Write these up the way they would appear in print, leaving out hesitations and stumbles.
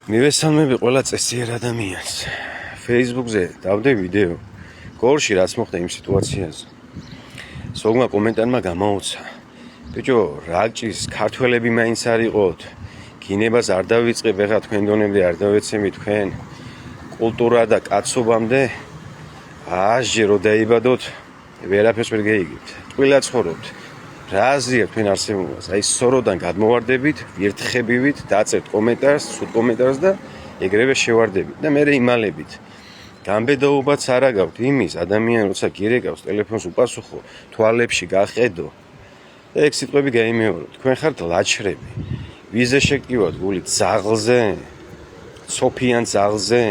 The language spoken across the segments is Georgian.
მივესალმები ყველა წესიერ ადამიანს. Facebook-ზე დავდე ვიდეო. გორში რაც მოხდა იმ სიტუაციაზე. ზოგმა კომენტარმა გამოუცა. ბიჭო, რა გჭირს ქართველები მაინც არ იყოთ. გინებას არ დავიწყებ, ეხლა თქვენ დონემდე არ დავეცემი თქვენ. კულტურა და კაცობამდე აშჯი რო დაიბადოთ, ვერაფერს ვერ გეიგებთ. ტყუილა ცხოვრობთ. რა აზრია თქვენ არსებობას? აი სოროდან გადმოვარდებით, ვირთხებივით, დაწერთ კომენტარს, სულ კომენტარს და ეგრევე შევარდებით და მე იმალებით. გამბედაობაც არ აგავთ იმის, ადამიანი როცა გირეკავს ტელეფონს უპასუხო, თვალებში გახედო. ეგ სიტყვები გაიმეორო. თქვენ ხართ ლაჩრები. ვიზე შეკივათ გული ძაღლზე, სოფიან ძაღლზე,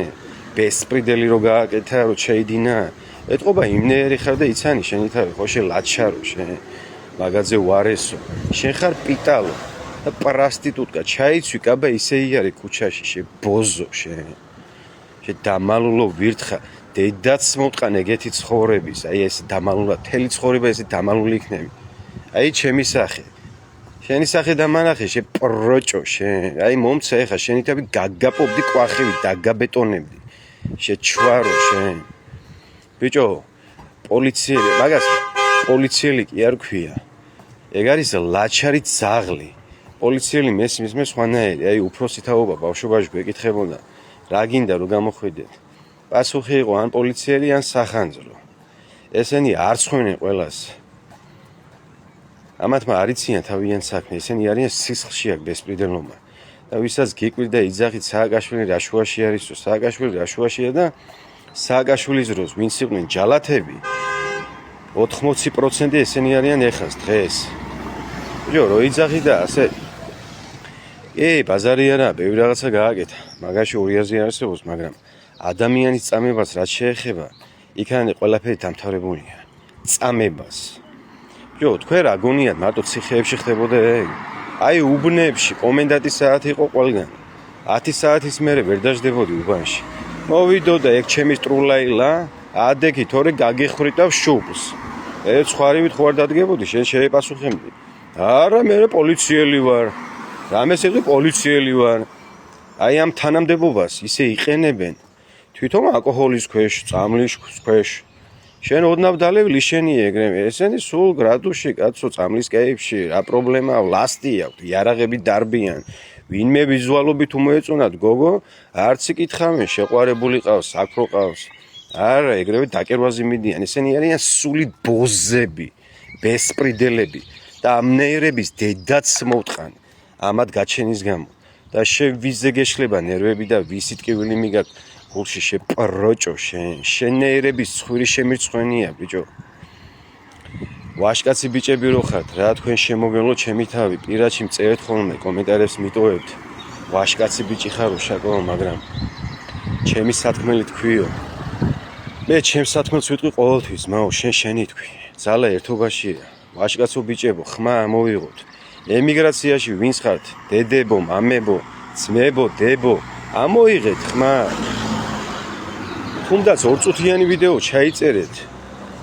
ბესპრიდელი რო გააკეთა, რო შეიდინა. ეთყობა იმნერი ხარ და იცანი შენი თავი, ხო შე ლაჩარო შენ. მაგაზე ვარესო. შენ ხარ პიტალო და პრასტიტუტკა, ჩაიცვი კაბა ისე იარე ქუჩაში, შე ბოზო შენ. შე დამალულო ვირთხა, დედაც მოტყან ეგეთი ცხოვრების, აი ეს დამალულა, თელი ცხოვრება ესე დამალული იქნები. აი ჩემი სახე. შენი სახე დამანახე, შე პროჭო შენ. აი მომცა ეხა შენი თავი გაგაპობდი ყვახივით, დაგაბეტონებდი. შე ჩვარო შენ. ბიჭო, პოლიციელი, მაგას პოლიციელი კი არ ქვია. ეგ არის ლაჩარი ძაღლი. პოლიციელი მესმის მე სხვანაირი, აი უფროსი თაობა ბავშვობაში გვეკითხებოდა, რა გინდა რომ გამოხვიდეთ. პასუხი იყო ან პოლიციელი ან სახანძრო. ესენი არ ცხვენენ ყველას. ამათმა არ იციან თავიანთ საქმე, ესენი არიან სისხლში აქ ბესპრიდელობა. და ვისაც გიკვირდა იძახით სააკაშვილი რაშუაში არისო, სააკაშვილი რაშუაშია და სააკაშვილის დროს ვინც იყვნენ ჯალათები 80% ესენი არიან ეხას დღეს. ბიჭო, რო იძახი და ასე ბაზარი არა, ბევრი რაღაცა გააკეთა. მაგაში 200-ზე არსებობს, მაგრამ ადამიანის წამებას რაც შეეხება, იქანი ყველაფერი დამთავრებულია. წამებას. ბიჭო, თქვენ რა გონიათ, მარტო ციხეებში ხდებოდა ეგ? აი უბნებში კომენდანტის საათი იყო ყველგან. 10 საათის მერე ვერ დაждდებოდი უბანში. მოვიდოდა ეგ ჩემი სტრულაილა, ადექი თორე გაგიხრიტავ შუბლს. ცხარივით ხო არ დადგებოდი, შენ შეეპასუხებდი. არა, მე პოლიციელი ვარ. რამეს ეხი პოლიციელი ვარ. აი ამ თანამდებობას ისე იყენებენ. თვითონ ალკოჰოლის ქვეშ, წამლის ქვეშ. შენ ოდნავ დალევლი შენი ეგრევე. ესენი სულ გრადუსში, კაცო, წამლის კეიფში, რა პრობლემაა, ლასტი აქვთ, იარაღები დარბიან. ვინმე ვიზუალობით უმოეწონათ გოგო, არც იკითხავენ, შეყვარებული ყავს, აქრო ყავს. არა, ეგრევე დაკერვაზე მიდიან. ესენი არიან სული ბოზები, ბესპრიდელები და ამნეირების დედაც მოვტყან ამათ გაჩენის გამო. და შევიზე გეშლება ნერვები და ვისიტკივილი მიგაქვს გულში შეპროჭო შენ. შენეირების ცხვირი შემირცხვენია, ბიჭო. ვაშკაცი ბიჭები რო ხართ, რა თქვენ შემოგევლო ჩემი თავი, პირადში მწერეთ ხოლმე, კომენტარებს მიტოვებთ. ვაშკაცი ბიჭი ხარო შაკო, მაგრამ ჩემი სათქმელი თქვიო. მე ჩემს სათქმელს ვიტყვი ყოველთვის, მაო, შენი თქვი. ძალა ერთობაშია. ვაშკაცო ბიჭებო, ხმა ამოვიღოთ. ემიგრაციაში ვინც ხართ, დედებო, მამებო, ძმებო, დებო, ამოიღეთ ხმა. თუნდაც ორწუთიანი ვიდეო ჩაიწერეთ.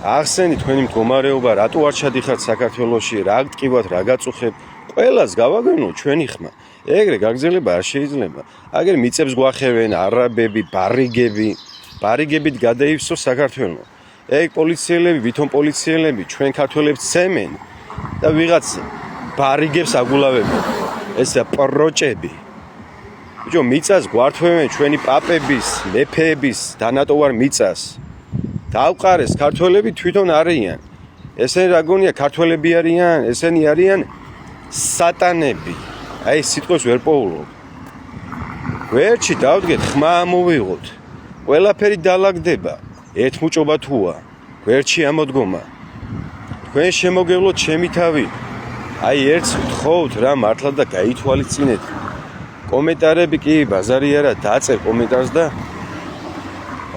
ახსენით თქვენი მდგომარეობა, რატო არ ჩადიხართ საქართველოში, რა გტკივათ, რა გაწუხებ. ყველას გავაგონო ჩვენი ხმა. ეგრე გაგზელება არ შეიძლება. აგერ მიწებს გვახევენ არაბები, ბარიგები. ბარიგებით გადაივსო საქართველო. ეგ პოლიციელები, ვითომ პოლიციელები ჩვენ ქართველებს ცემენ და ვიღაც ბარიგებს აგულავებენ. ესა პროჭები. ბიჭო, მიწას გვართვევენ ჩვენი პაპების, მეფეების დანატოვარ მიწას. დავყარეს ქართველები თვითონ არიან. ესენი რა გონია ქართველები არიან? ესენი არიან სატანები. აი სიტყვებს ვერ პოულობ. გვერდში დავდგეთ, ხმა ამოვიღოთ. ყველაფერი დალაგდება. ერთმუჭობა თუა. გვერდში ამოდგომა. თქვენ შემოგევლოთ ჩემი თავი. აი ერთს ვთხოვთ რა მართლა და გაითვალისწინეთ. კომენტარები კი ბაზარი არა, დაწერ კომენტარს და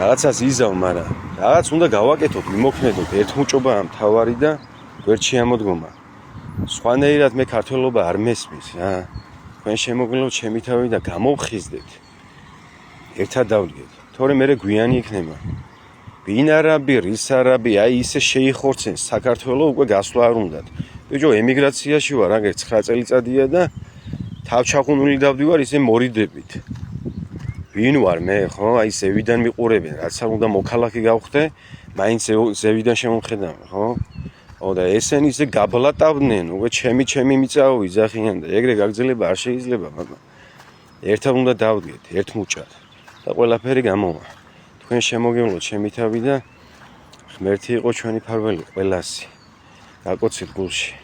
რაღაცას იზავ, მაგრამ რაღაც უნდა გავაკეთოთ, მიმოქმედოთ, ერთმუჭობა ამ თავარი და გვერდში ამოდგომა. სხვანაირად მე ქართველობა არ მესმის რა. თქვენ შემოგევლოთ ჩემი თავი და გამოვხიზდეთ. ერთად დავდგეთ. თორე მე გვიანი იქნება. ვინ არაბი, რის არაბი, აი ისე შეიხორცენ საქართველო უკვე გასვლა არ უნდათ. ბიჭო, ემიგრაციაში ვარ, აგერ 9 წელიწადია და თავჩაყუნული დავდივარ ისე მორიდებით. ვინ ვარ მე, ხო? აი ზევიდან მიყურებენ, რაც უნდა მოქალაქე გავხდე, მაინც ზევიდან შემომხედავ, ხო? ო და ესენი ისე გაბლატავდნენ, უკვე ჩემი მიწაო იძახიან და ეგრე გაგძლება არ შეიძლება, მაგრამ ერთად უნდა დავდგეთ, ერთ მუჭად და ყველაფერი გამოვა. თქვენ შემოგევლოთ ჩემი თავი და ღმერთი იყო ჩვენი ფარველი ყველასი. გაკოცეთ გულში.